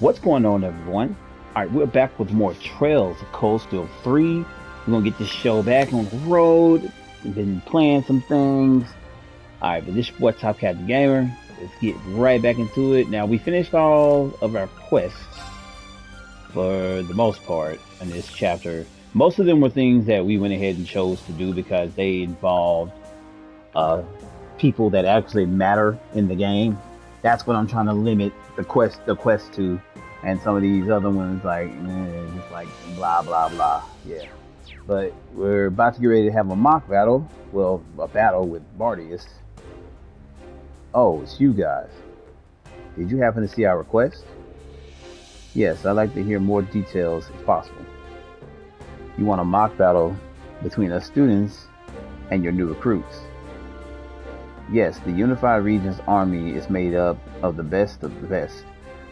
What's going on, everyone? All right, we're back with more Trails of Cold Steel 3. We're gonna get this show back on the road. We've been playing some things. All right, but this is what Top Cat the Gamer. Let's get right back into it. Now we finished all of our quests for the most part in this chapter. Most of them were things that we went ahead and chose to do because they involved uh, people that actually matter in the game. That's what I'm trying to limit the quest to, and some of these other ones like just like blah blah blah. Yeah, but we're about to get ready to have a mock battle. Well, a battle with Bardias. Oh, it's you guys. Did you happen to see our request? Yes, I'd like to hear more details if possible. You want a mock battle between us students and your new recruits. Yes, the Unified Regions Army is made up of the best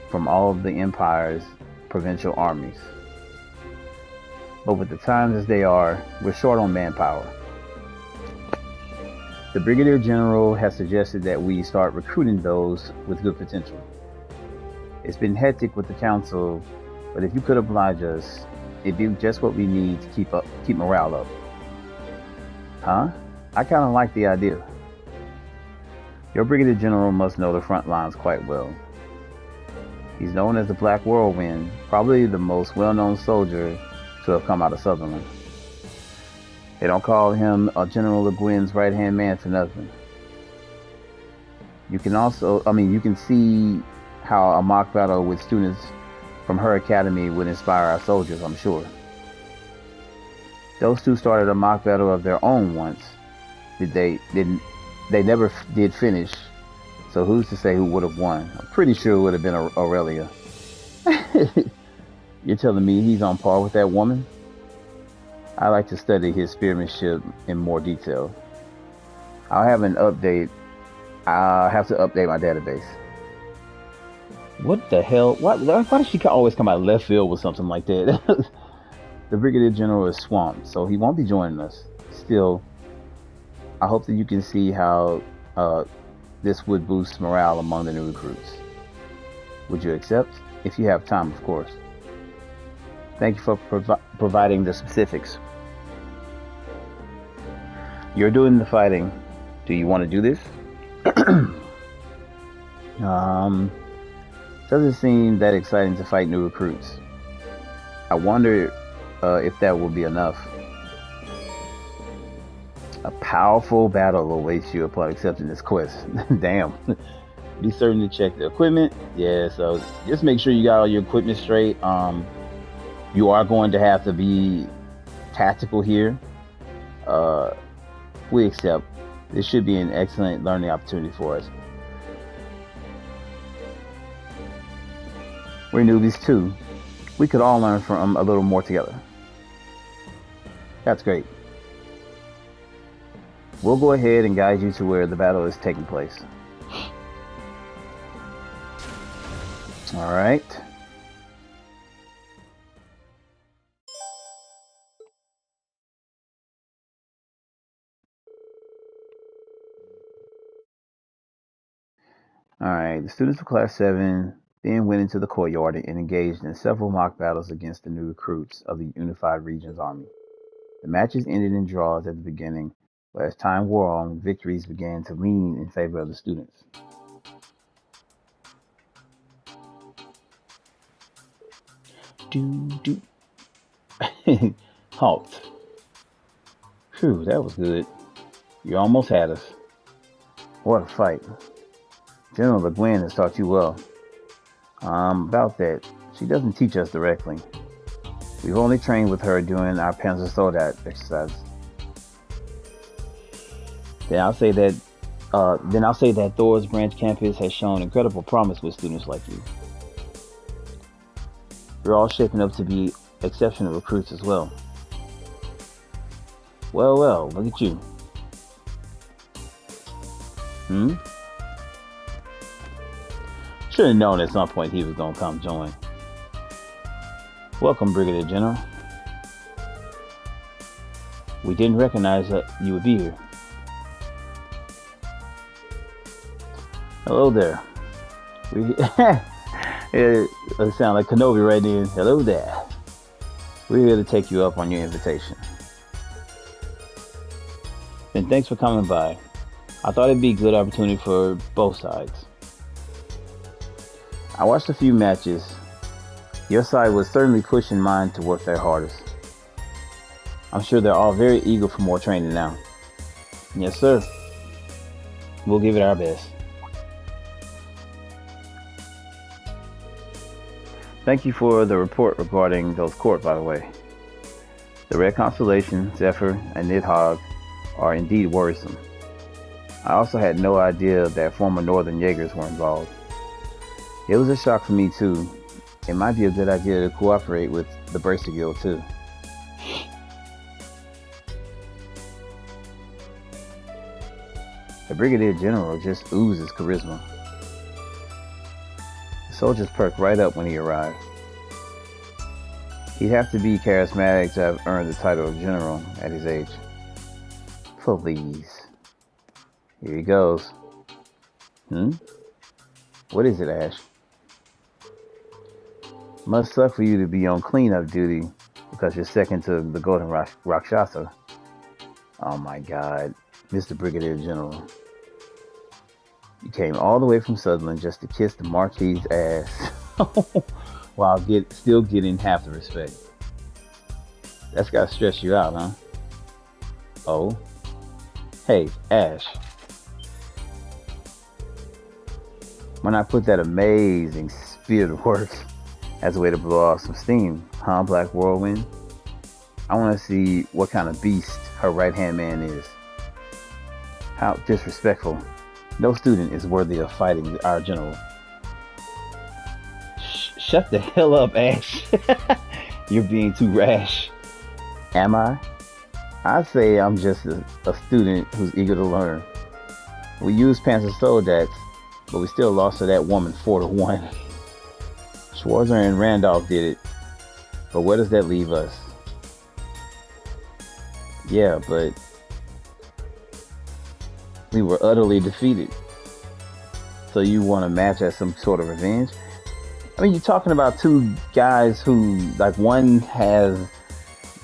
from all of the Empire's provincial armies. But with the times as they are, we're short on manpower. The Brigadier General has suggested that we start recruiting those with good potential. It's been hectic with the Council, but if you could oblige us, it'd be just what we need to keep morale up. Huh? I kind of like the idea. Your Brigadier General must know the front lines quite well. He's known as the Black Whirlwind, probably the most well-known soldier to have come out of Sutherland. They don't call him General Le Guin's right-hand man for nothing. You can see how a mock battle with students from her academy would inspire our soldiers, I'm sure. Those two started a mock battle of their own once. They never did finish, so who's to say who would have won? I'm pretty sure it would have been Aurelia. You're telling me he's on par with that woman? I like to study his spearmanship in more detail. I'll have to update my database. What the hell? Why does she always come out left field with something like that? The Brigadier General is swamped, so he won't be joining us. Still, I hope that you can see how this would boost morale among the new recruits. Would you accept? If you have time, of course. Thank you for providing the specifics. You're doing the fighting. Do you want to do this? Doesn't seem that exciting to fight new recruits. I wonder if that will be enough. A powerful battle awaits you upon accepting this quest. Damn. Be certain to check the equipment. Yeah, so just make sure you got all your equipment straight. You are going to have to be tactical here. We accept. This should be an excellent learning opportunity for us. We're newbies too. We could all learn from a little more together. That's great. We'll go ahead and guide you to where the battle is taking place. All right. The students of Class 7 then went into the courtyard and engaged in several mock battles against the new recruits of the Unified Regions Army. The matches ended in draws at the beginning, but as time wore on, victories began to lean in favor of the students. Halt. Phew, that was good. You almost had us. What a fight. General Le Guin has taught you well. About that, she doesn't teach us directly. We've only trained with her during our Panzer Soldat exercise. Then I'll say that Thor's branch campus has shown incredible promise with students like you. You're all shaping up to be exceptional recruits as well. Well, look at you. Should have known at some point he was gonna come join. Welcome, Brigadier General. We didn't recognize that you would be here. Hello there. It sounds like Kenobi right then. Hello there. We're here to take you up on your invitation. And thanks for coming by. I thought it'd be a good opportunity for both sides. I watched a few matches. Your side was certainly pushing mine to work their hardest. I'm sure they're all very eager for more training now. Yes, sir. We'll give it our best. Thank you for the report regarding those court, by the way. The Red Constellation, Zephyr, and Nidhogg are indeed worrisome. I also had no idea that former Northern Jaegers were involved. It was a shock for me too. It might be a good idea to cooperate with the Bracer Guild too. The Brigadier General just oozes charisma. The soldiers perk right up when he arrived. He'd have to be charismatic to have earned the title of General at his age. Please. Here he goes. What is it, Ash? Must suck for you to be on cleanup duty because you're second to the Golden Rakshasa. Oh my God, Mr. Brigadier General. You came all the way from Sutherland just to kiss the Marquis's ass while still getting half the respect. That's gotta stress you out, huh? Oh. Hey, Ash. When I put that amazing spear to work as a way to blow off some steam, huh, Black Whirlwind? I want to see what kind of beast her right-hand man is. How disrespectful. No student is worthy of fighting our general. Shut the hell up, Ash. You're being too rash. Am I? I say I'm just a student who's eager to learn. We used Panzer Soldates, but we still lost to that woman 4-1. Schwarzer and Randolph did it, but where does that leave us? Yeah, but we were utterly defeated. So you want to match as some sort of revenge? I mean, you're talking about two guys who, like, one has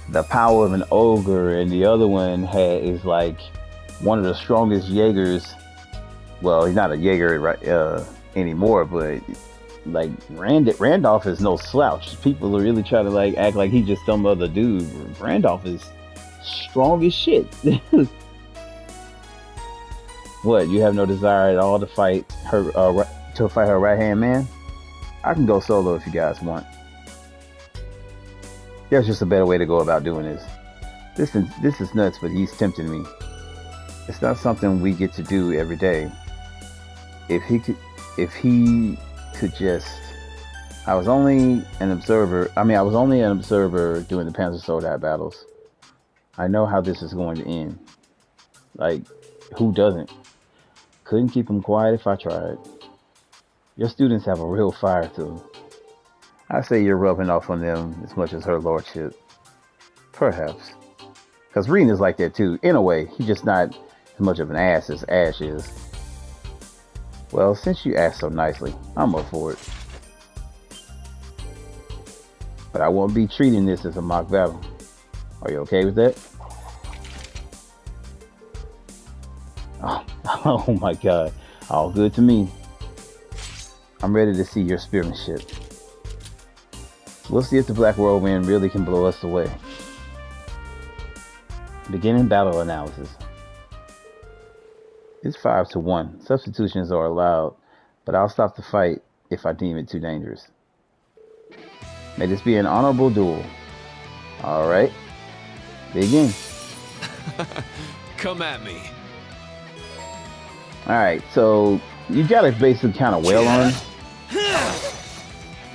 the power of an ogre and the other one is like one of the strongest Jaegers. Well, he's not a Jaeger anymore, but like Randolph is no slouch. People are really trying to like act like he's just some other dude. Randolph is strong as shit. What? You have no desire at all to fight her right hand man? I can go solo if you guys want. There's just a better way to go about doing this. This is nuts, but he's tempting me. It's not something we get to do every day. If he could just... I was only an observer during the Panzer Soldat battles. I know how this is going to end. Like, who doesn't? Couldn't keep him quiet if I tried. Your students have a real fire to them. I say you're rubbing off on them as much as her lordship. Perhaps. Because Rean is like that too. In a way, he's just not as much of an ass as Ash is. Well, since you asked so nicely, I'm up for it. But I won't be treating this as a mock battle. Are you okay with that? Oh my God. All good to me. I'm ready to see your spearmanship. We'll see if the Black Whirlwind really can blow us away. Beginning battle analysis. It's 5-1. Substitutions are allowed, but I'll stop the fight if I deem it too dangerous. May this be an honorable duel. Alright. Begin. Come at me. Alright, so you got it basically kind of well on him.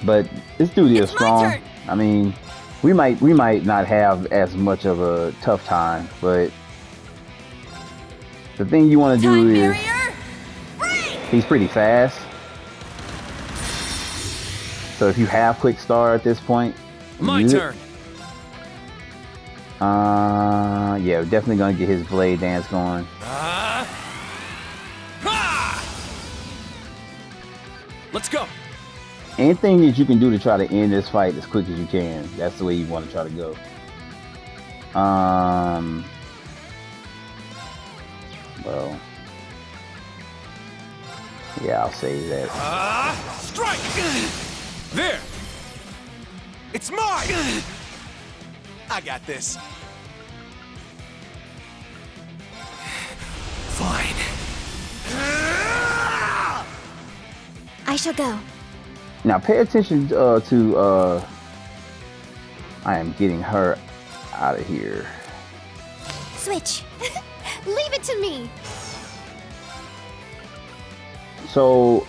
But this dude is strong. I mean, we might not have as much of a tough time, but the thing you want to do is he's pretty fast. So if you have quick start at this point, my turn. Yeah, we're definitely gonna get his blade dance going. Let's go. Anything that you can do to try to end this fight as quick as you can. That's the way you want to try to go. Well, yeah, I'll save that. Strike! There! It's mine! I got this. Fine. I shall go. Now pay attention to I am getting her out of here. Switch. Leave it to me. So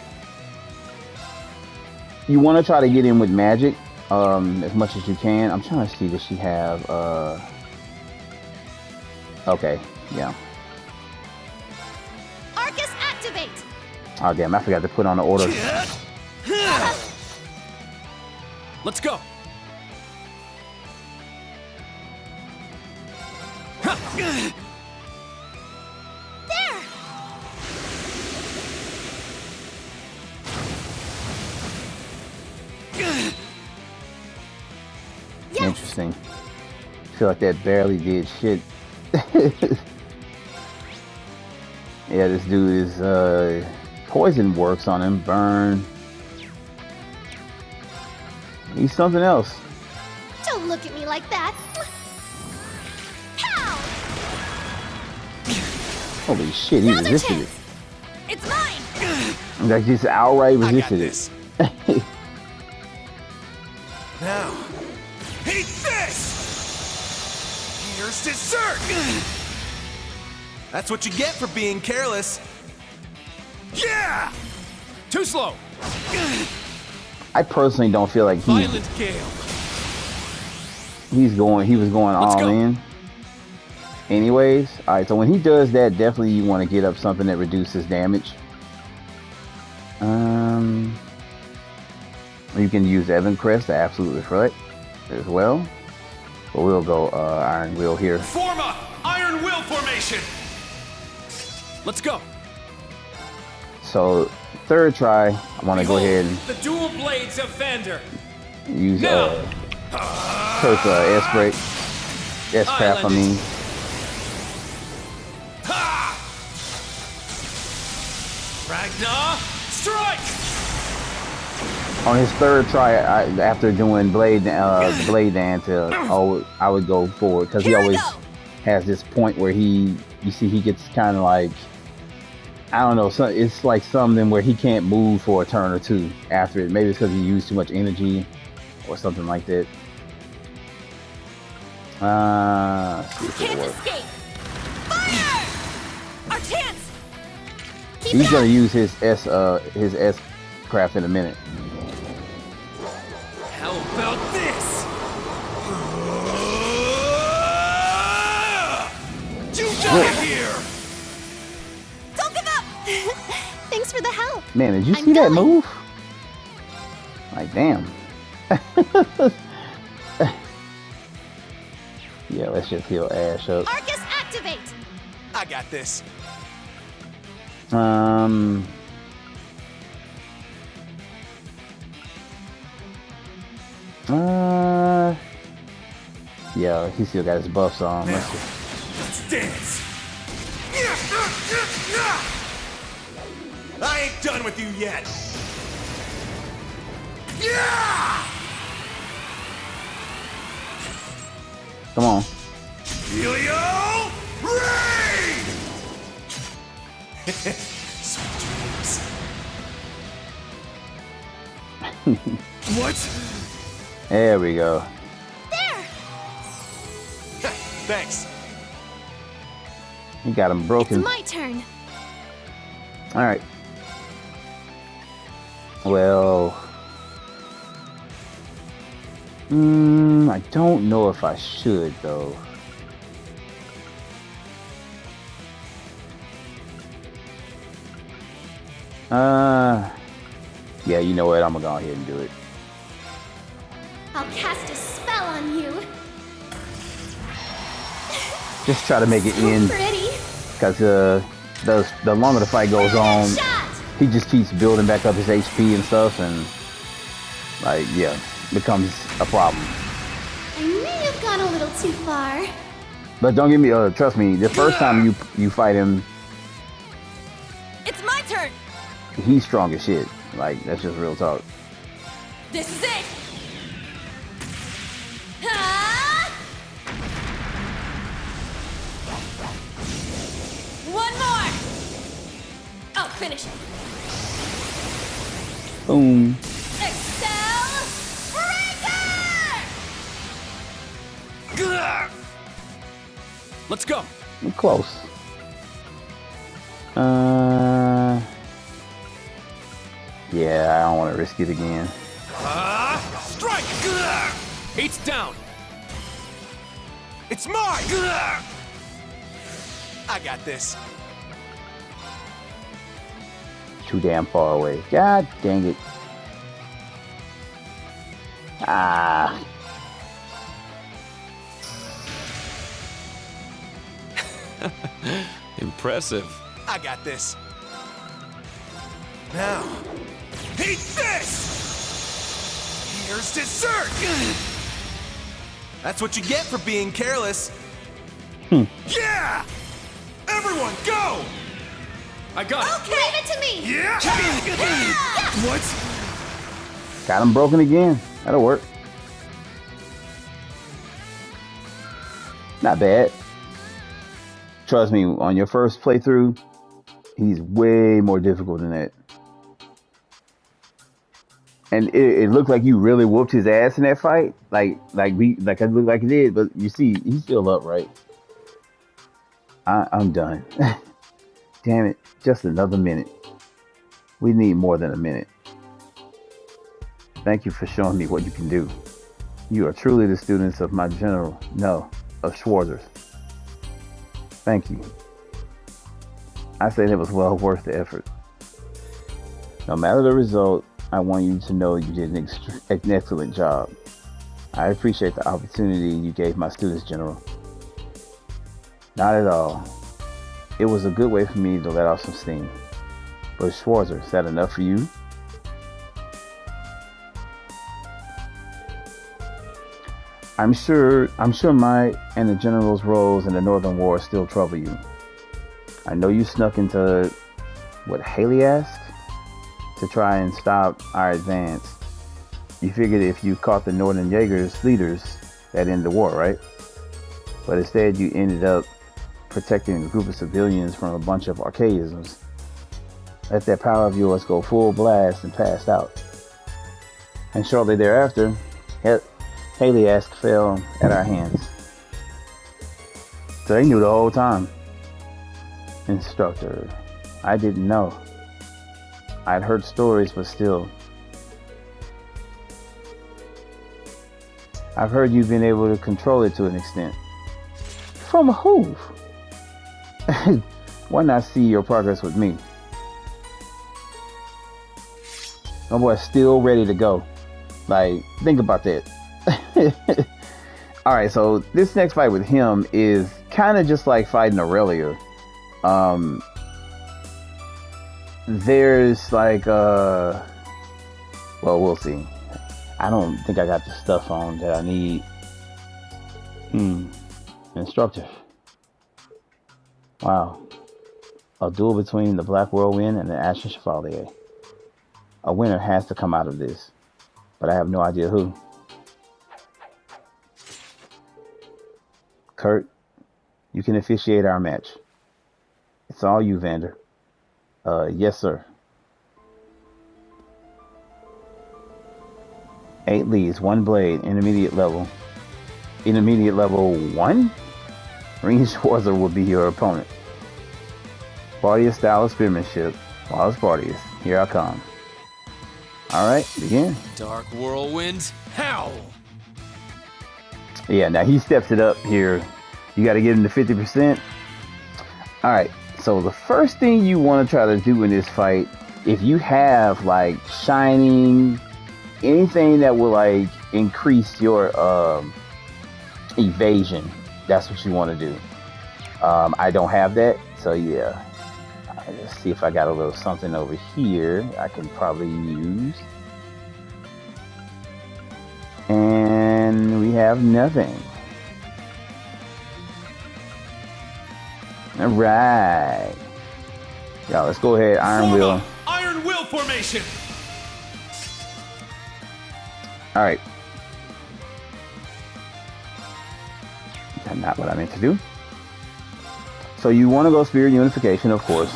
you want to try to get in with magic as much as you can. I'm trying to see, does she have okay, yeah. Arcus, activate. Oh damn, I forgot to put on the order. Let's go. There. Yes. Interesting. I feel like that barely did shit. Yeah, this dude is poison works on him, burn. He's something else. Don't look at me like that. Pow! Holy shit, he Another resisted chance. It's mine. it. Like just outright I got resisted this. it. Now, eat this! Here's dessert! That's what you get for being careless. Yeah! Too slow. I personally don't feel like Violent gale. he was going Let's all go. in. Anyways, alright, so when he does that, definitely you want to get up something that reduces damage. You can use Evan Crest to absolutely front as well. But we'll go Iron Will here. Form a Iron Will formation. Let's go. So third try, I want to go ahead and the dual blades of Vander. use Now. first S-Break. S-Craft, I mean. Ha! Ragnar, strike! On his third try, after doing the blade dance, I would go forward because he Here I always go. has this point where you see he gets kind of like, I don't know, so it's like something where he can't move for a turn or two after it. Maybe it's because he used too much energy or something like that. Let's see if it'll Can't work. escape. Fire! Our chance. Keep He's it gonna up. use his S craft in a minute. How about this? You got here! Don't give up. Thanks for the help. Man, did you I'm see that going. move? Like, damn. Yeah, let's just heal Ash up. Arcus, activate. I got this. Yeah, he still got his buffs on. Now, Let's just... let's dance. I ain't done with you yet. Yeah! Come on. Helio Rean! Sweet dreams. What? There we go. There. Thanks. He got him It's broken. my turn. All right. Well, I don't know if I should though. Yeah, you know what? I'm gonna go ahead and do it. I'll cast a spell on you. Just try to make it So end, pretty. because the longer the fight goes on, Shot. he just keeps building back up his HP and stuff, and like, yeah, becomes a problem. I may have gone a little too far. But don't get me, trust me, the first time you fight him, It's my turn. he's strong as shit. Like, that's just real talk. This is it. Ah! One more. I'll finish it. Boom. Excel Breaker! Let's go. I'm close. Yeah, I don't want to risk it again. Strike! Eight's down. It's mine. I got this. Too damn far away. God dang it. Ah. Impressive. I got this. Now, eat this! Here's dessert! That's what you get for being careless. Yeah! Everyone, go! I got it. Okay, leave it to me. Yeah! What? Got him broken again. That'll work. Not bad. Trust me, on your first playthrough, he's way more difficult than that. And it looked like you really whooped his ass in that fight. Like it looked like it did, but you see, he's still up, right? I'm done. Damn it, just another minute. We need more than a minute. Thank you for showing me what you can do. You are truly the students of my general, no, of Schwarzer's. Thank you. I said it was well worth the effort. No matter the result, I want you to know you did an excellent job. I appreciate the opportunity you gave my students, General. Not at all. It was a good way for me to let off some steam. But Schwarzer, is that enough for you? I'm sure my and the General's roles in the Northern War still trouble you. I know you snuck into what Haley asked to try and stop our advance. You figured if you caught the Northern Jaegers leaders, that'd end the war, right? But instead you ended up protecting a group of civilians from a bunch of archaisms. Let that power of yours go full blast and passed out. And shortly thereafter, Haley asked fell at our hands. So they knew the whole time. Instructor, I didn't know. I'd heard stories, but still. I've heard you've been able to control it to an extent. From who? Why not see your progress with me? My boy's still ready to go. Like, think about that. Alright, so this next fight with him is kind of just like fighting Aurelia. There's like well, we'll see. I don't think I got the stuff on that I need. Instructor. Wow. A duel between the Black Whirlwind and the Ashen Chevalier. A winner has to come out of this, but I have no idea who. Kurt, you can officiate our match. It's all you, Vander. Yes, sir. 8 leads, 1 blade, intermediate level. Intermediate level 1? Rean Schwarzer will be your opponent. Bardias style of spearmanship. Wallace Bardias, here I come. Alright, begin. Dark Whirlwind, howl! Yeah, now he steps it up here. You got to get him to 50%. Alright, so the first thing you want to try to do in this fight, if you have like shining, anything that will like increase your evasion, that's what you want to do. I don't have that, so yeah. Let's see if I got a little something over here I can probably use. And we have nothing. All right. Y'all, let's go ahead. Iron Will. Iron Will formation. All right. That's not what I meant to do. So you want to go Spirit Unification, of course.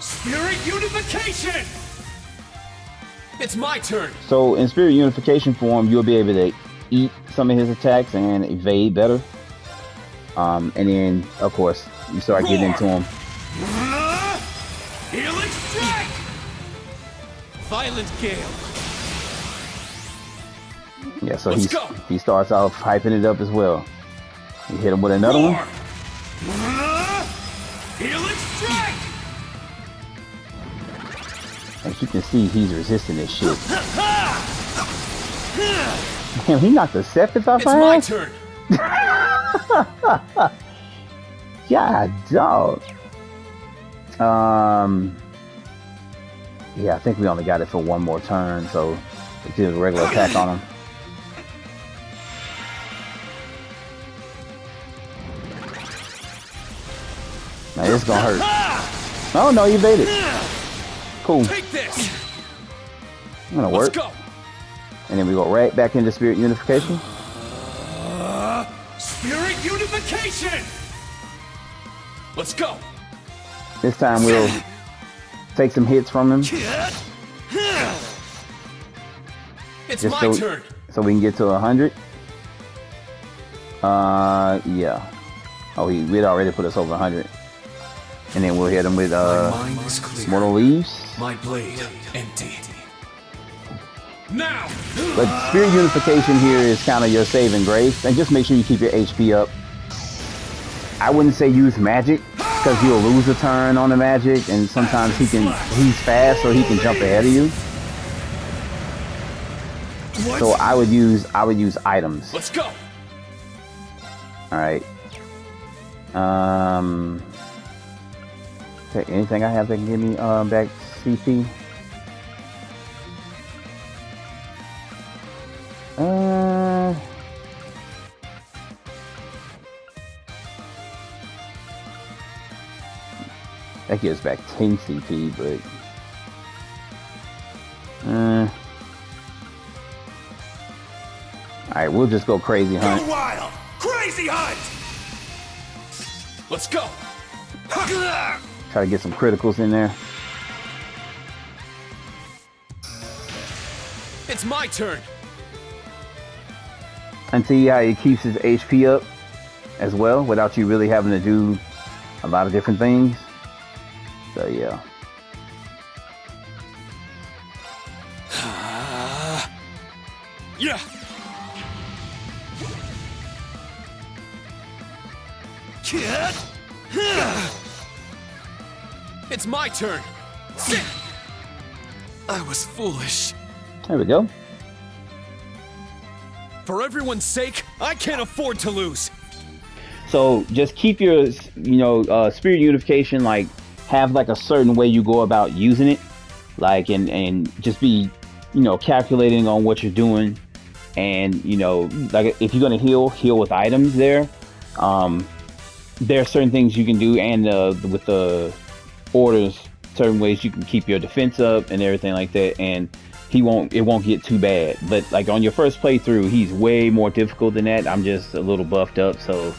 Spirit Unification. It's my turn. So in Spirit Unification form, you'll be able to eat some of his attacks and evade better. And then, of course, you start getting into him. Healing strike. Violent gale. Yeah, so he starts off hyping it up as well. You hit him with another one. Healing strike. As you can see, he's resisting this shit. Damn, he knocked the Sephiroth off my ass. It's my turn. God, dog. Yeah, I think we only got it for one more turn, so let's do a regular attack on him. Now this is gonna hurt. Oh no, you evaded. Cool. Take this. I'm gonna work. Let's go. And then we go right back into Spirit Unification. Spirit Unification. Let's go. This time we'll take some hits from him. It's Just my turn. So we can get to 100. Yeah. Oh, we had already put us over 100. And then we'll hit him with Mortal Leaves. My blade empty. Now. But Spirit Unification here is kind of your saving grace. And just make sure you keep your HP up. I wouldn't say use magic, because you'll lose a turn on the magic, and sometimes he's fast, so he can jump ahead of you. What? So I would use items. Let's go. Alright. Okay, anything I have that can give me back CP? That gives back 10 CP, but alright, we'll just go Crazy Hunt. Go wild! Crazy Hunt! Let's go! Try to get some criticals in there. It's my turn! And see how he keeps his HP up as well, without you really having to do a lot of different things. So yeah. Yeah! It's my turn! Sit! I was foolish. There we go. For everyone's sake, I can't afford to lose. So just keep your, Spirit Unification, like, have like a certain way you go about using it, like, and just be, calculating on what you're doing, and like if you're gonna heal with items there. There are certain things you can do, and with the orders, certain ways you can keep your defense up and everything like that, and it won't get too bad. But like on your first playthrough, he's way more difficult than that. I'm just a little buffed up, so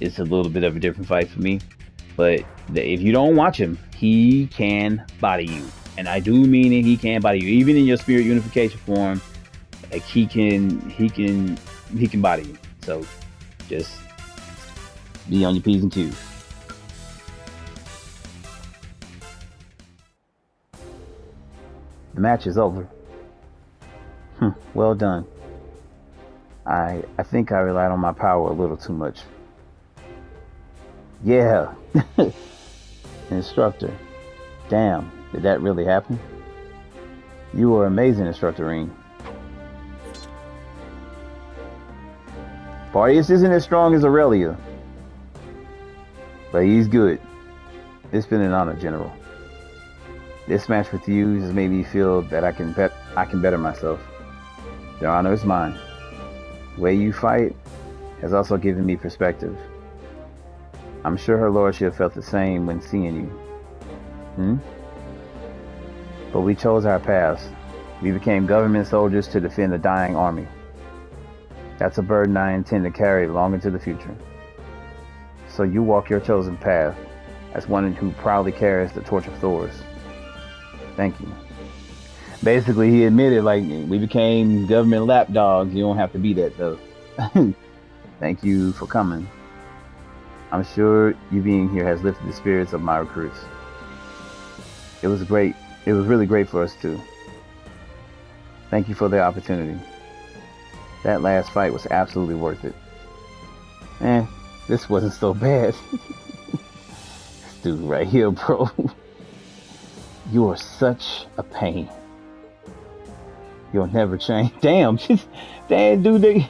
it's a little bit of a different fight for me. But if you don't watch him, he can body you, and I do mean it. He can body you, even in your Spirit Unification form. Like he can body you. So just be on your P's and Q's. The match is over. Well done. I think I relied on my power a little too much. Yeah. Instructor. Damn, did that really happen? You were amazing, Instructor Rean. Bardias isn't as strong as Aurelia, but he's good. It's been an honor, General. This match with you has made me feel that I can better myself. Your honor is mine. The way you fight has also given me perspective. I'm sure her lordship felt the same when seeing you. But we chose our paths. We became government soldiers to defend a dying army. That's a burden I intend to carry long into the future. So you walk your chosen path as one who proudly carries the torch of Thor's. Thank you. Basically, he admitted, like, we became government lapdogs. You don't have to be that, though. Thank you for coming. I'm sure you being here has lifted the spirits of my recruits. It was great. It was really great for us, too. Thank you for the opportunity. That last fight was absolutely worth it. This wasn't so bad. This dude right here, bro. You are such a pain. You'll never change. Damn, dude,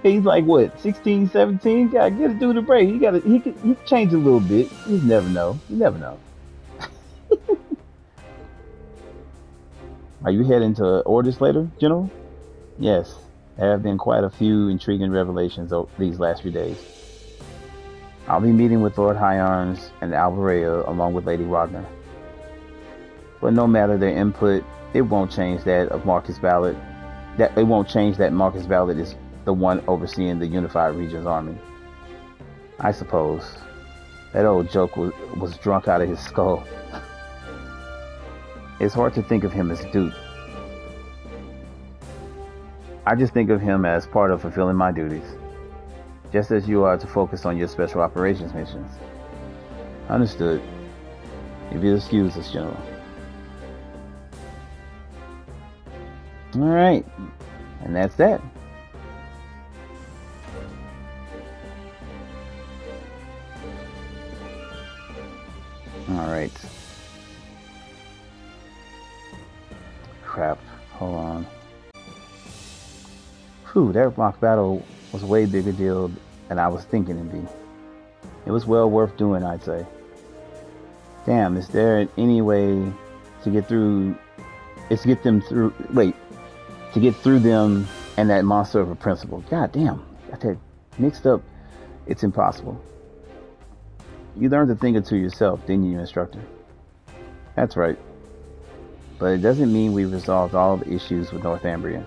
he's like, what, 16, 17? Gotta get a dude a break. He can change a little bit. You never know. You never know. Are you heading to orders later, General? Yes, there have been quite a few intriguing revelations these last few days. I'll be meeting with Lord High Arms and Alvarea along with Lady Wagner. But no matter their input, it won't change that of Marcus Ballard. It won't change that Marcus Ballard is the one overseeing the Unified Region's army. I suppose that old joke was drunk out of his skull. It's hard to think of him as Duke. I just think of him as part of fulfilling my duties, just as you are to focus on your special operations missions. Understood. If you'll excuse us, General. Alright, and that's that. Alright. Crap, hold on. Whew, that mock battle was a way bigger deal than I was thinking it'd be. It was well worth doing, I'd say. Damn, is there any way to get through... to get through them and that monster of a principal? God damn, got that mixed up. It's impossible. You learned a thing or two yourself, didn't you, instructor? That's right. But it doesn't mean we resolved all the issues with Northumbria.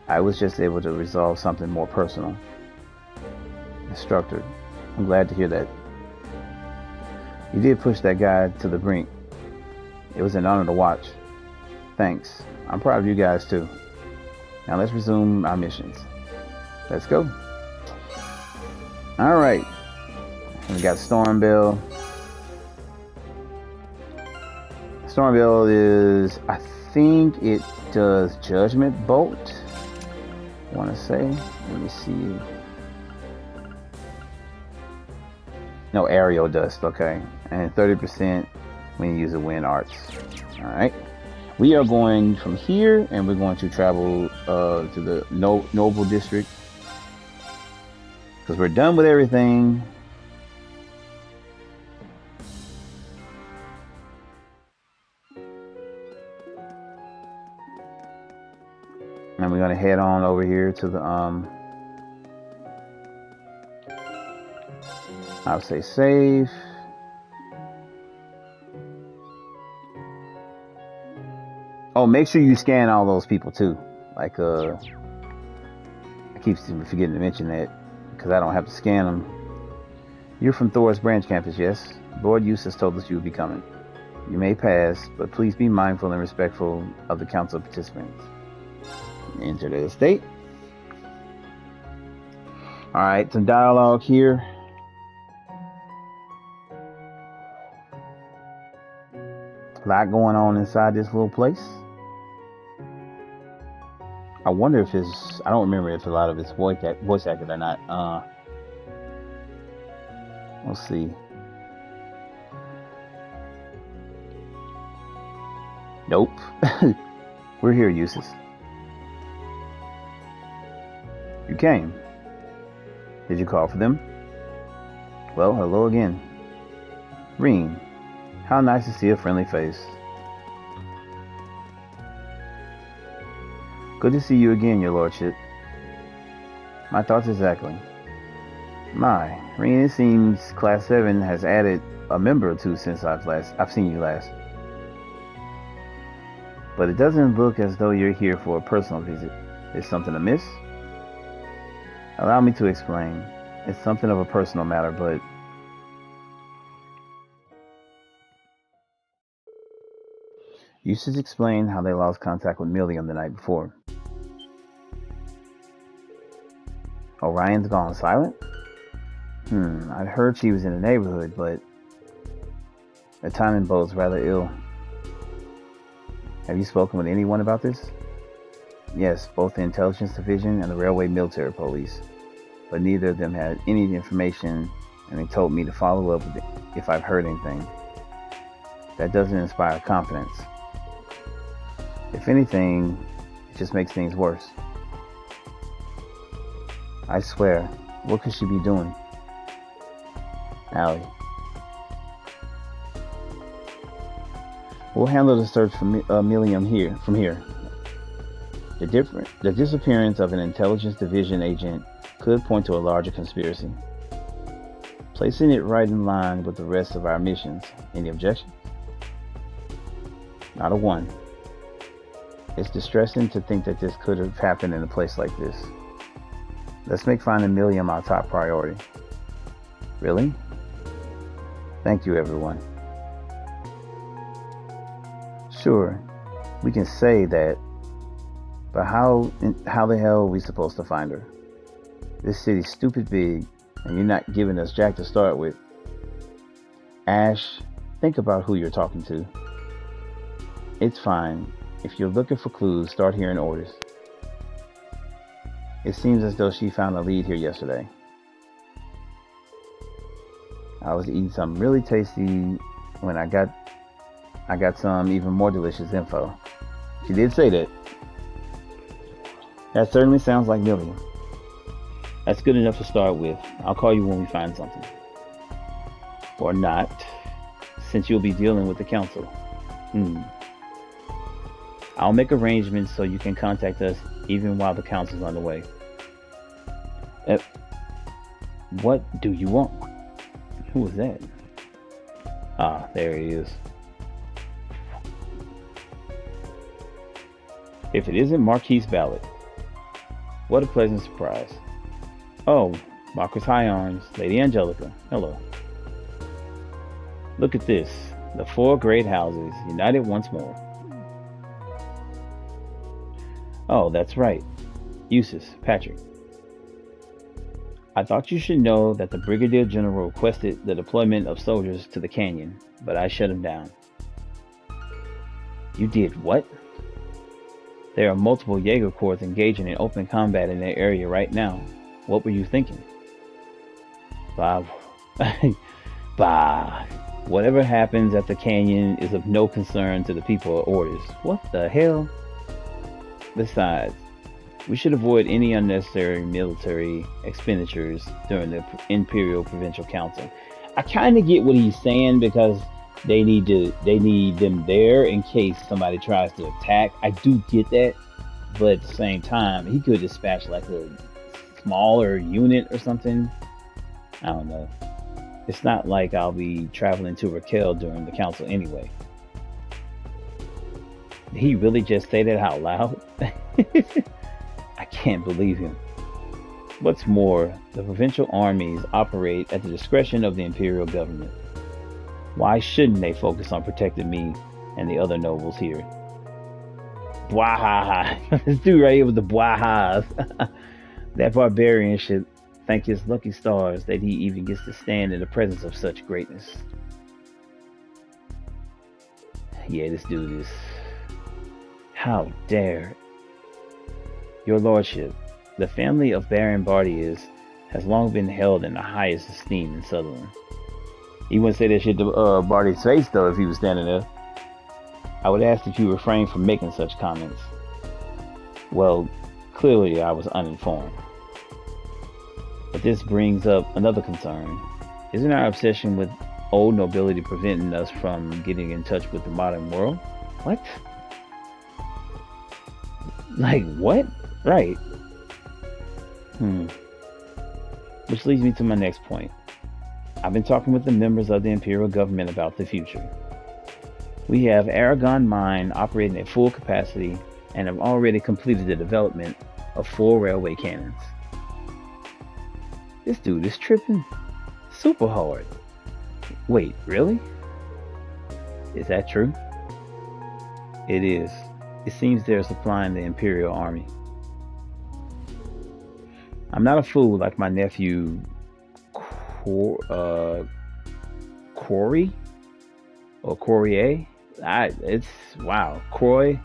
I was just able to resolve something more personal. Instructor, I'm glad to hear that. You did push that guy to the brink. It was an honor to watch. Thanks. I'm proud of you guys too. Now let's resume our missions. Let's go. Alright. We got Stormbell. Stormbell is, I think it does Judgment Bolt. I want to say. Let me see. No, Aerial Dust. Okay. And 30% when you use the Wind Arts. Alright. We are going from here, and we're going to travel to the Noble District. Because we're done with everything. And we're going to head on over here to the, I'll say save. Oh, make sure you scan all those people too. Like, I keep forgetting to mention that because I don't have to scan them. You're from Thor's branch campus, yes? Lord Eustace told us you would be coming. You may pass, but please be mindful and respectful of the council participants. Enter the estate. Alright, some dialogue here. A lot going on inside this little place. I wonder if it's... I don't remember if a lot of it's voice acted or not. We'll see. Nope. We're here, Eustace. You came. Did you call for them? Well, hello again. Rean, how nice to see a friendly face. Good to see you again, your lordship. My thoughts exactly. My, Rean, it seems Class 7 has added a member or two since I've seen you last. But it doesn't look as though you're here for a personal visit. Is something amiss? Allow me to explain. It's something of a personal matter, but... Eustace explained how they lost contact with Milliam the night before. Orion's gone silent? I'd heard she was in the neighborhood, but the timing bodes rather ill. Have you spoken with anyone about this? Yes, both the Intelligence Division and the Railway Military Police, but neither of them had any information, and they told me to follow up with it if I've heard anything. That doesn't inspire confidence. If anything, it just makes things worse. I swear, what could she be doing? Allie. We'll handle the search for Milliam from here. The disappearance of an Intelligence Division agent could point to a larger conspiracy. Placing it right in line with the rest of our missions. Any objections? Not a one. It's distressing to think that this could have happened in a place like this. Let's make finding Milliam our top priority. Really? Thank you, everyone. Sure, we can say that, but how the hell are we supposed to find her? This city's stupid big, and you're not giving us jack to start with. Ash, think about who you're talking to. It's fine. If you're looking for clues, start hearing orders. It seems as though she found a lead here yesterday. I was eating something really tasty when I got some even more delicious info. She did say that. That certainly sounds like Milliam. That's good enough to start with. I'll call you when we find something. Or not, since you'll be dealing with the council. I'll make arrangements so you can contact us even while the council's on the way. What do you want? Who was that? Ah, there he is. If it isn't Marquise Ballard. What a pleasant surprise. Oh, Marcus High Arms, Lady Angelica. Hello. Look at this. The 4 great houses, united once more. Oh, that's right. Eustace, Patrick. I thought you should know that the Brigadier General requested the deployment of soldiers to the canyon, but I shut him down. You did what? There are multiple Jaeger Corps engaging in open combat in that area right now. What were you thinking? Bah. Whatever happens at the canyon is of no concern to the people or orders. What the hell? Besides, we should avoid any unnecessary military expenditures during the Imperial Provincial Council. I kind of get what he's saying because they need them there in case somebody tries to attack. I do get that, but at the same time, he could dispatch like a smaller unit or something. I don't know. It's not like I'll be traveling to Raquel during the council anyway. Did he really just say that out loud? I can't believe him. What's more, the provincial armies operate at the discretion of the imperial government. Why shouldn't they focus on protecting me and the other nobles here? Bwaha! This dude right here with the bwahas. That barbarian should thank his lucky stars that he even gets to stand in the presence of such greatness. Yeah, this dude is... How dare... Your Lordship, the family of Baron Bardias has long been held in the highest esteem in Sutherland. He wouldn't say that shit to Bardias' face, though, if he was standing there. I would ask that you refrain from making such comments. Well, clearly I was uninformed. But this brings up another concern. Isn't our obsession with old nobility preventing us from getting in touch with the modern world? What? Like, what? Right. Which leads me to my next point. I've been talking with the members of the Imperial government about the future. We have Aragon Mine operating at full capacity and have already completed the development of 4 railway cannons. This dude is tripping super hard. Wait, really? Is that true? It is. It seems they're supplying the Imperial Army. I'm not a fool like my nephew Corey or Corrier. It's wow, Corey.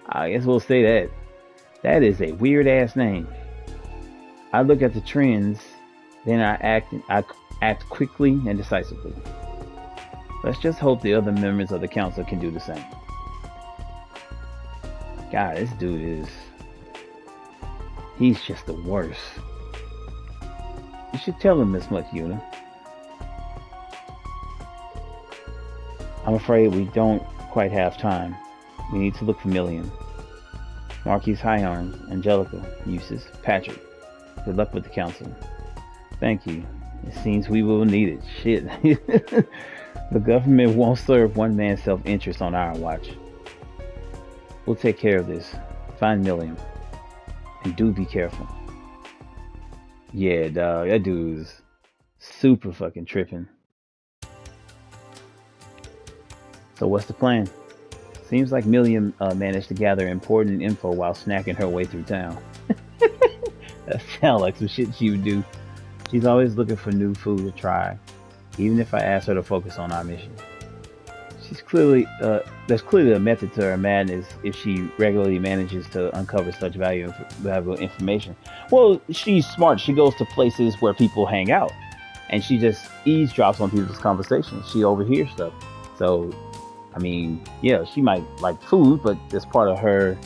I guess we'll say that. That is a weird ass name. I look at the trends, then I act quickly and decisively. Let's just hope the other members of the council can do the same. God, this dude he's just the worst. You should tell him this much, Yuna. I'm afraid we don't quite have time. We need to look for Million. Marquis Higharms, Angelica, Eustace, Patrick. Good luck with the council. Thank you. It seems we will need it. Shit. The government won't serve one man's self-interest on our watch. We'll take care of this. Find Million. And do be careful. Yeah, dog. That dude's super fucking tripping. So what's the plan? Seems like Million managed to gather important info while snacking her way through town. That sounds like some shit she would do. She's always looking for new food to try, even if I ask her to focus on our mission. She's clearly, there's clearly a method to her madness if she regularly manages to uncover such valuable information. Well, she's smart. She goes to places where people hang out, and she just eavesdrops on people's conversations. She overhears stuff. So, I mean, yeah, she might like food, but it's part of her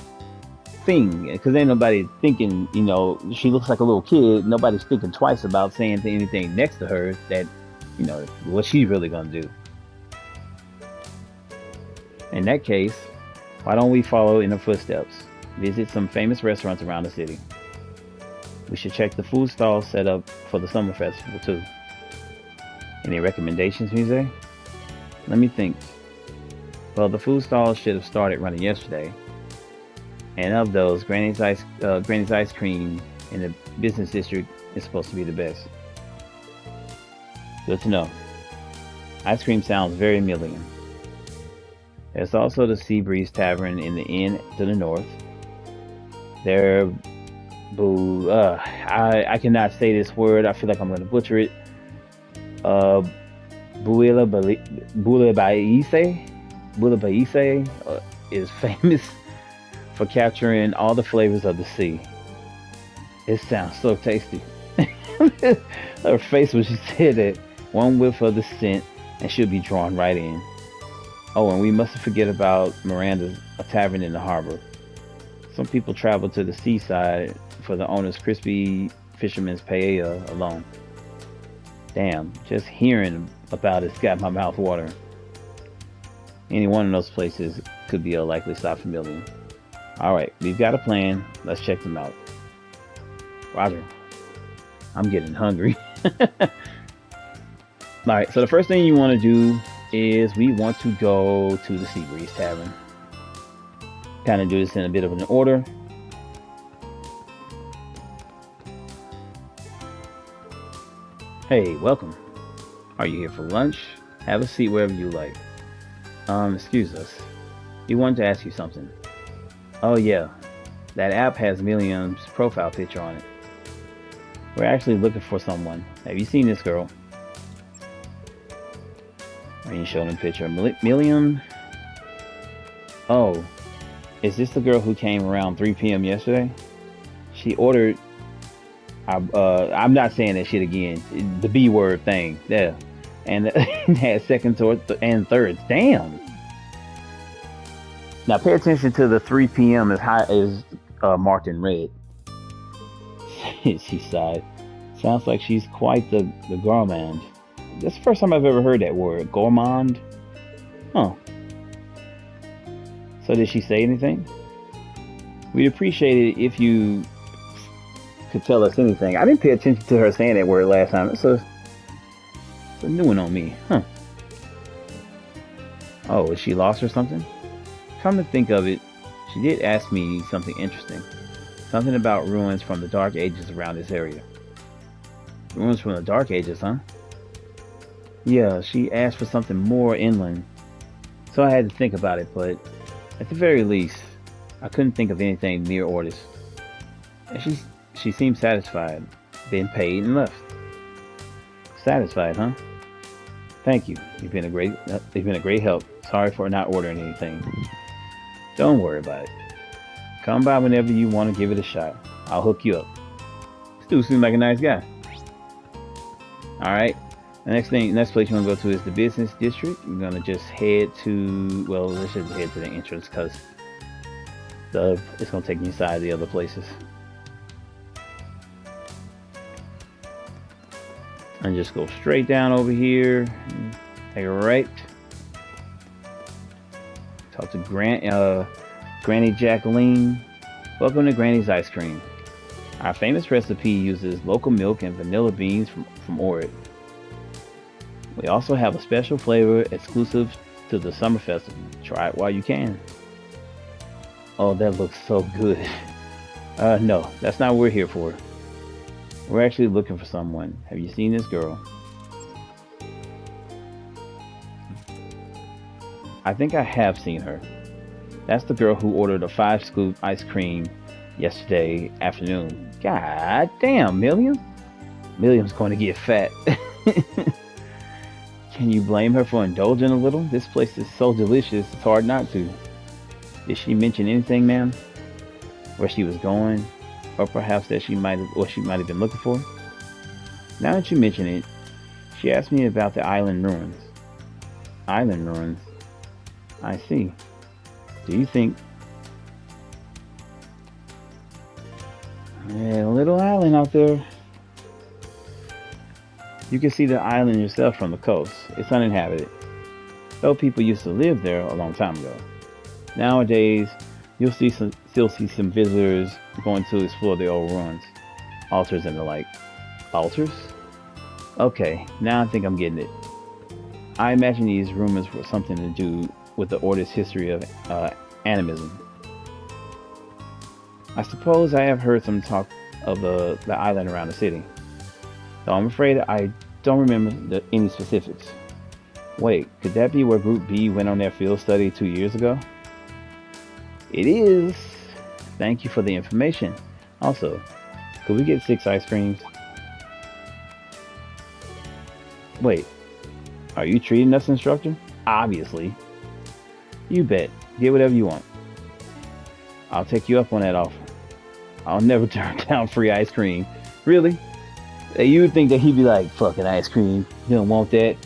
thing. Because ain't nobody thinking, you know, she looks like a little kid. Nobody's thinking twice about saying anything next to her that, you know, what she's really gonna do. In that case, why don't we follow in her footsteps? Visit some famous restaurants around the city. We should check the food stalls set up for the summer festival too. Any recommendations, Muse? Let me think. Well, the food stalls should have started running yesterday. And of those, Granny's ice cream in the business district is supposed to be the best. Good to know. Ice cream sounds very Million. There's also the Sea Breeze Tavern in the inn to the north. I cannot say this word. I feel like I'm going to butcher it. Bouillabaisse is famous for capturing all the flavors of the sea. It sounds so tasty. Her face when she said that. One whiff of the scent and she'll be drawn right in. Oh, and we mustn't forget about Miranda's, a tavern in the harbor. Some people travel to the seaside for the owner's crispy fisherman's paella alone. Damn, just hearing about it's got my mouth watering. Any one of those places could be a likely stop for Million. Alright, we've got a plan. Let's check them out. Roger. I'm getting hungry. Alright, so the first thing you want to do is we want to go to the Sea Breeze Tavern. Kind of do this in a bit of an order. Hey, welcome. Are you here for lunch? Have a seat wherever you like. Excuse us. We wanted to ask you something. Oh yeah, that app has Million's profile picture on it. We're actually looking for someone. Have you seen this girl? Rean showed him a picture. Million? Oh, is this the girl who came around 3 p.m. yesterday? She ordered... I'm not saying that shit again. The B word thing. Yeah. And had seconds and thirds. Damn. Now pay attention to the 3 p.m. is marked in red. She sighed. Sounds like she's quite the gourmand. That's the first time I've ever heard that word. Gourmand? Huh. So did she say anything? We'd appreciate it if you could tell us anything. I didn't pay attention to her saying that word last time. It's a new one on me. Huh. Oh, is she lost or something? Come to think of it, she did ask me something interesting. Something about ruins from the Dark Ages around this area. Ruins from the Dark Ages, huh? Yeah, she asked for something more inland. So I had to think about it, but at the very least, I couldn't think of anything near Ortis. And she seemed satisfied, then paid and left. Satisfied, huh? Thank you. You've been a great help. Sorry for not ordering anything. Don't worry about it. Come by whenever you want to give it a shot. I'll hook you up. This dude seems like a nice guy. Alright. The next place you want to go to is the business district. We're going to just head to, well, let's just head to the entrance because it's going to take you inside the other places. And just go straight down over here. Take a right. Talk to Granny Jacqueline. Welcome to Granny's Ice Cream. Our famous recipe uses local milk and vanilla beans from Ord. We also have a special flavor exclusive to the summer festival. Try it while you can. Oh, that looks so good. No, that's not what we're here for. We're actually looking for someone. Have you seen this girl? I think I have seen her. That's the girl who ordered a 5-scoop ice cream yesterday afternoon. God damn, Milliam? Milliam's going to get fat. Can you blame her for indulging a little? This place is so delicious, it's hard not to. Did she mention anything, ma'am? Where she was going? Or perhaps that she might have been looking for? Now that you mention it, she asked me about the island ruins. Island ruins? I see. Do you think... Yeah, a little island out there. You can see the island yourself from the coast. It's uninhabited. Though people used to live there a long time ago. Nowadays, you'll still see some visitors going to explore the old ruins. Altars and the like. Altars? Okay, now I think I'm getting it. I imagine these rumors were something to do with the Order's history of animism. I suppose I have heard some talk of the island around the city. Though I'm afraid I don't remember any specifics. Wait, could that be where Group B went on their field study 2 years ago? It is. Thank you for the information. Also, could we get 6 ice creams? Wait, are you treating us, instructor? Obviously. You bet. Get whatever you want. I'll take you up on that offer. I'll never turn down free ice cream. Really? You would think that he'd be like, fucking ice cream. You don't want that?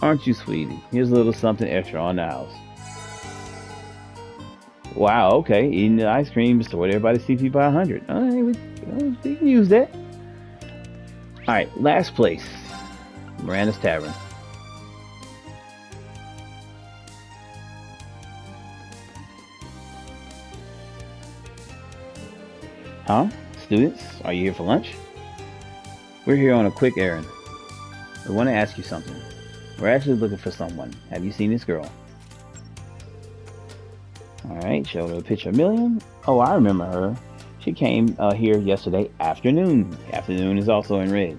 Aren't you, sweetie? Here's a little something extra on the house. Wow, okay. Eating the ice cream restored everybody's CP by 100. Alright, we can use that. Alright, last place. Miranda's Tavern. Huh? Students, are you here for lunch? We're here on a quick errand. We want to ask you something. We're actually looking for someone. Have you seen this girl? Alright, showed her a picture of Milliam. Oh, I remember her. She came here yesterday afternoon. Afternoon is also in red.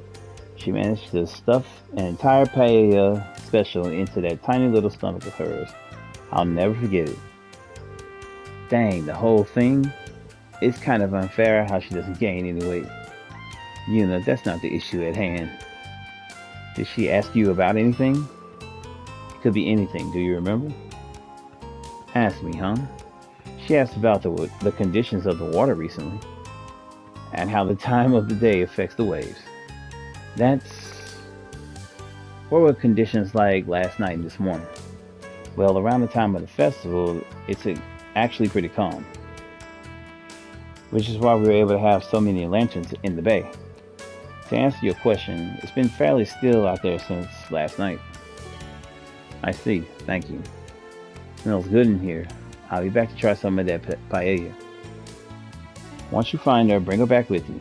She managed to stuff an entire paella special into that tiny little stomach of hers. I'll never forget it. Dang, the whole thing? It's kind of unfair how she doesn't gain any weight. You know, that's not the issue at hand. Did she ask you about anything? It could be anything, do you remember? Ask me, huh? She asked about the conditions of the water recently, and how the time of the day affects the waves. What were conditions like last night and this morning? Well, around the time of the festival, it's actually pretty calm. Which is why we were able to have so many lanterns in the bay. To answer your question, it's been fairly still out there since last night. I see, thank you. Smells good in here. I'll be back to try some of that paella. Once you find her, bring her back with you.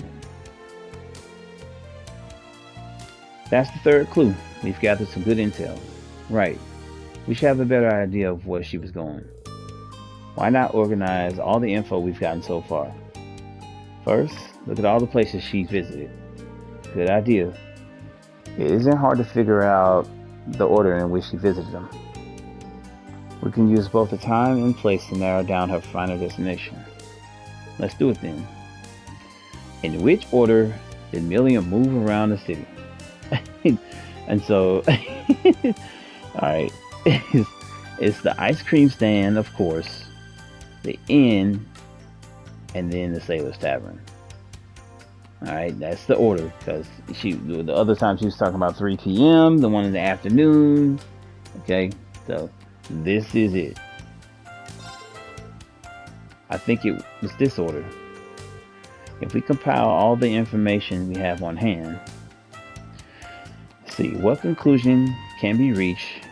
That's the third clue. We've gathered some good intel. Right. We should have a better idea of where she was going. Why not organize all the info we've gotten so far? First, look at all the places she's visited. Good idea. It isn't hard to figure out the order in which she visited them. We can use both the time and place to narrow down her final destination. Let's do it then. In which order did Milliam move around the city? And so, alright, it's the ice cream stand, of course, the inn, and then the Sailor's Tavern. Alright, that's the order, because the other time she was talking about 3 p.m., the one in the afternoon. Okay, so this is it. I think it was this order. If we compile all the information we have on hand, see what conclusion can be reached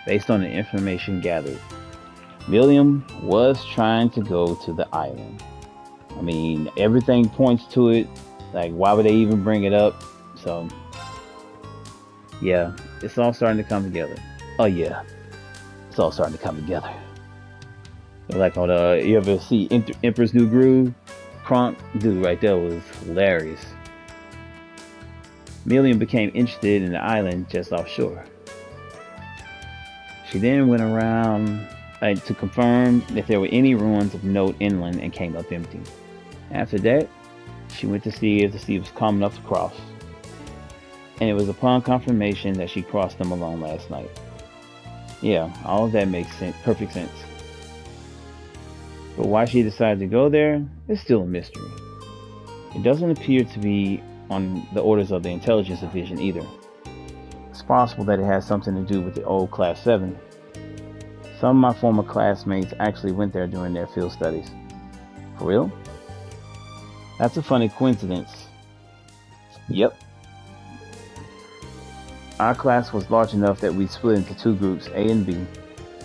based on the information gathered. Milliam was trying to go to the island. I mean, everything points to it. Like, why would they even bring it up? So, yeah, it's all starting to come together. Oh yeah, it's all starting to come together. Like on you ever see Emperor's New Groove? Kronk, dude, right there was hilarious. Milliam became interested in the island just offshore. She then went around to confirm if there were any ruins of note inland and came up empty. After that, she went to see if the sea was calm enough to cross. And it was upon confirmation that she crossed them alone last night. Yeah, all of that makes perfect sense. But why she decided to go there is still a mystery. It doesn't appear to be on the orders of the intelligence division either. It's possible that it has something to do with the old Class 7. Some of my former classmates actually went there during their field studies. For real? That's a funny coincidence. Yep. Our class was large enough that we split into 2 groups, A and B.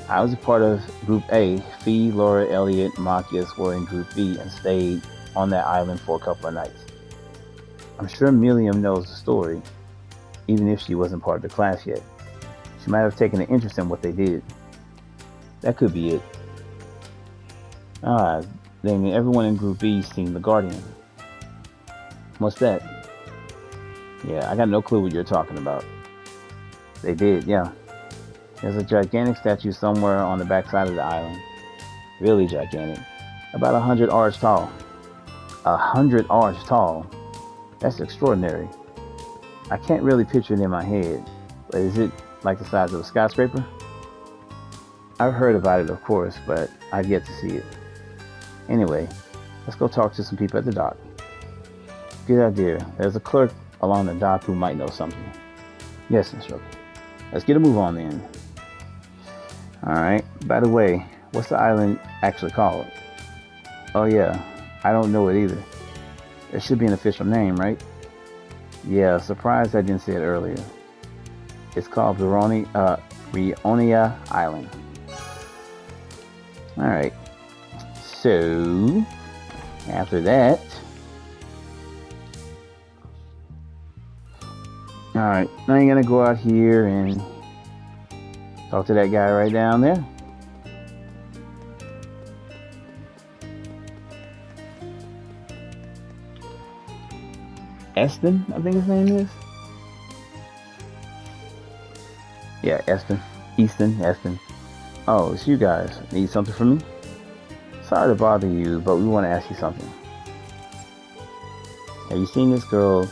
I was a part of Group A. Fee, Laura, Elliot, Machias were in Group B and stayed on that island for a couple of nights. I'm sure Milliam knows the story, even if she wasn't part of the class yet. She might have taken an interest in what they did. That could be it. Then everyone in Group B seen the Guardian. What's that? Yeah, I got no clue what you're talking about. They did, yeah. There's a gigantic statue somewhere on the backside of the island. Really gigantic. About 100 arcs tall. 100 arcs tall? That's extraordinary. I can't really picture it in my head, but is it like the size of a skyscraper? I've heard about it, of course, but I've yet to see it. Anyway, let's go talk to some people at the dock. Good idea. There's a clerk along the dock who might know something. Yes, instructor. Let's get a move on then. Alright, by the way, what's the island actually called? Oh yeah, I don't know it either. There should be an official name, right? Yeah, surprised I didn't say it earlier. It's called Rionia Island. Alright, so after that, alright, now you're gonna go out here and talk to that guy right down there. Eston, I think his name is. Yeah, Eston. Oh, it's you guys. Need something from me? Sorry to bother you, but we want to ask you something. Have you seen this girl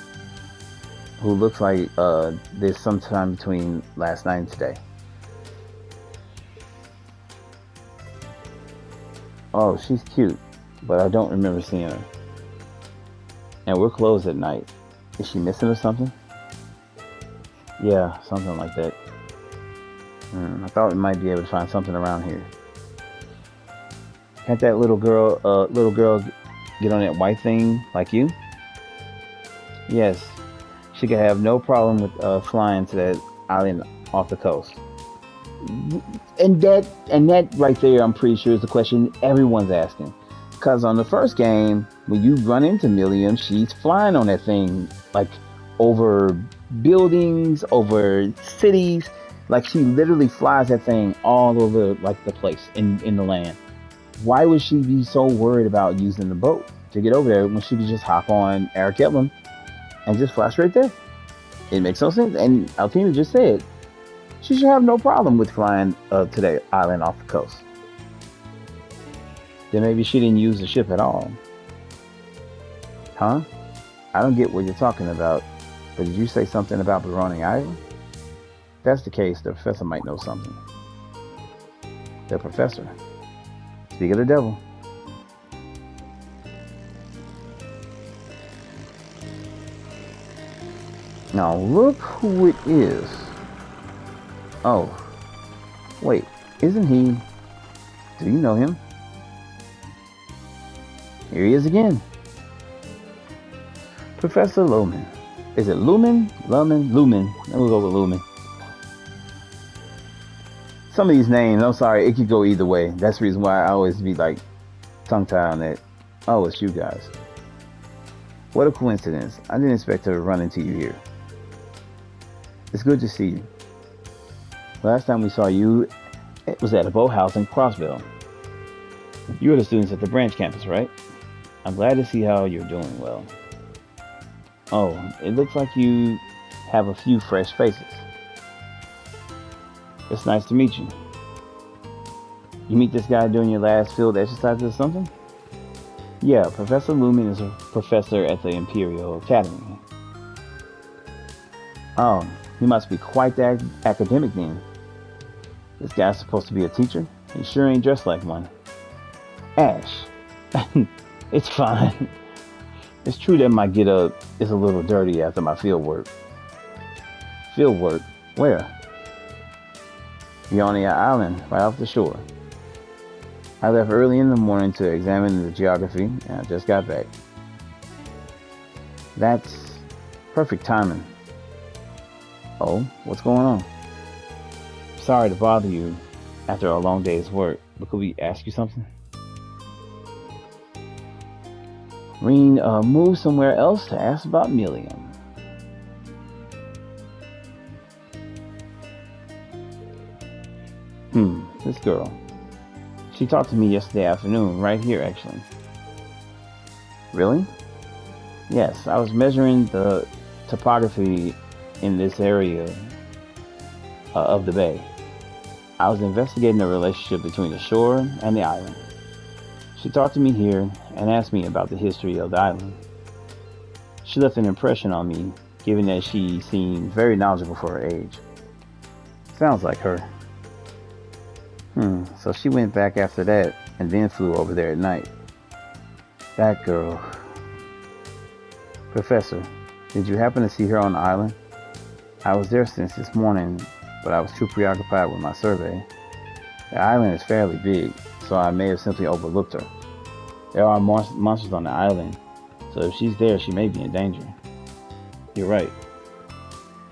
who looks like there's some time between last night and today? Oh, she's cute, but I don't remember seeing her. And we're closed at night. Is she missing or something? Yeah, something like that. I thought we might be able to find something around here. Can't that little girl get on that white thing like you? Yes, she could have no problem with flying to that island off the coast. And that right there, I'm pretty sure is the question everyone's asking. Because on the first game, when you run into Milliam, she's flying on that thing, like over buildings, over cities. Like she literally flies that thing all over like the place in the land. Why would she be so worried about using the boat to get over there when she could just hop on Eric Edlund and just fly straight there? It makes no sense. And Altina just said she should have no problem with flying to the island off the coast. Then maybe she didn't use the ship at all. Huh? I don't get what you're talking about. But did you say something about Baroni Island? If that's the case, the professor might know something. The professor. Speak of the devil. Now look who it is. Oh. Wait, isn't he... Do you know him? Here he is again. Professor Lumen. Is it Lumen? Lumen? Lumen. We'll go with Lumen. Some of these names, I'm sorry, it could go either way. That's the reason why I always be like tongue-tied on that. Oh, it's you guys. What a coincidence. I didn't expect to run into you here. It's good to see you. Last time we saw you, it was at a boathouse in Crossville. You were the students at the branch campus, right? I'm glad to see how you're doing well. Oh, it looks like you have a few fresh faces. It's nice to meet you. You meet this guy during your last field exercise or something? Yeah, Professor Lumen is a professor at the Imperial Academy. Oh, he must be quite the academic then. This guy's supposed to be a teacher? He sure ain't dressed like one. Ash. It's fine. It's true that my get-up is a little dirty after my field work. Field work? Where? Beyond the island, right off the shore. I left early in the morning to examine the geography, and I just got back. That's perfect timing. Oh, what's going on? Sorry to bother you after a long day's work, but could we ask you something? Rean moved somewhere else to ask about Milliam. This girl. She talked to me yesterday afternoon, right here actually. Really? Yes, I was measuring the topography in this area of the bay. I was investigating the relationship between the shore and the island. She talked to me here and asked me about the history of the island. She left an impression on me, given that she seemed very knowledgeable for her age. Sounds like her. So she went back after that and then flew over there at night. That girl. Professor, did you happen to see her on the island? I was there since this morning, but I was too preoccupied with my survey. The island is fairly big, so I may have simply overlooked her. There are monsters on the island, so if she's there, she may be in danger. You're right.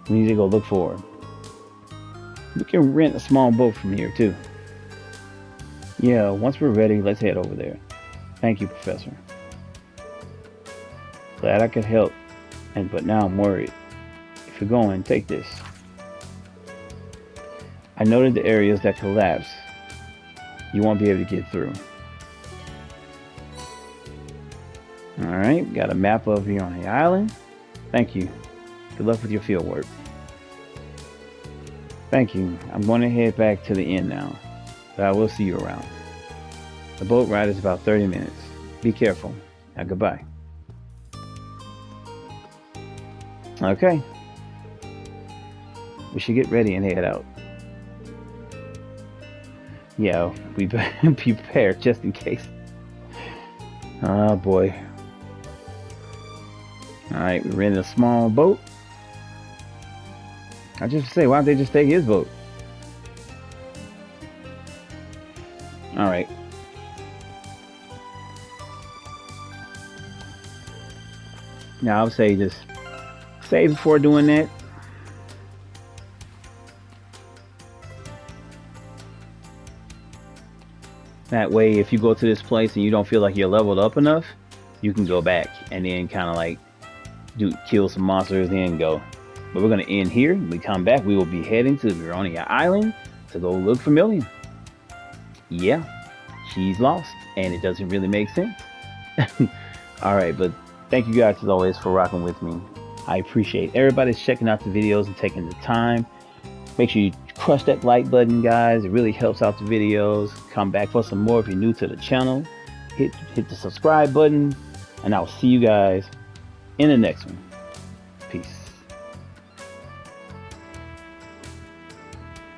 We need to go look for her. We can rent a small boat from here, too. Yeah, once we're ready, let's head over there. Thank you, Professor. Glad I could help, but now I'm worried. If you're going, take this. I noted the areas that collapse. You won't be able to get through. Alright, got a map of here on the island. Thank you. Good luck with your field work. Thank you. I'm going to head back to the inn now, but I will see you around. The boat ride is about 30 minutes. Be careful. Now, goodbye. Okay. We should get ready and head out. Yeah, we better be prepared just in case. Oh boy. Alright, we rented a small boat. I just say, why don't they just take his boat? Alright. Now I would say just save before doing that. That way, if you go to this place and you don't feel like you're leveled up enough, you can go back and then kind of like kill some monsters and go. But we're gonna end here. When we come back, we will be heading to Veronia Island to go look for Million. Yeah, she's lost, and it doesn't really make sense. Alright, but thank you guys as always for rocking with me. I appreciate everybody's checking out the videos and taking the time. Make sure you crush that like button, guys. It really helps out the videos. Come back for some more if you're new to the channel. Hit the subscribe button, and I'll see you guys in the next one. Peace.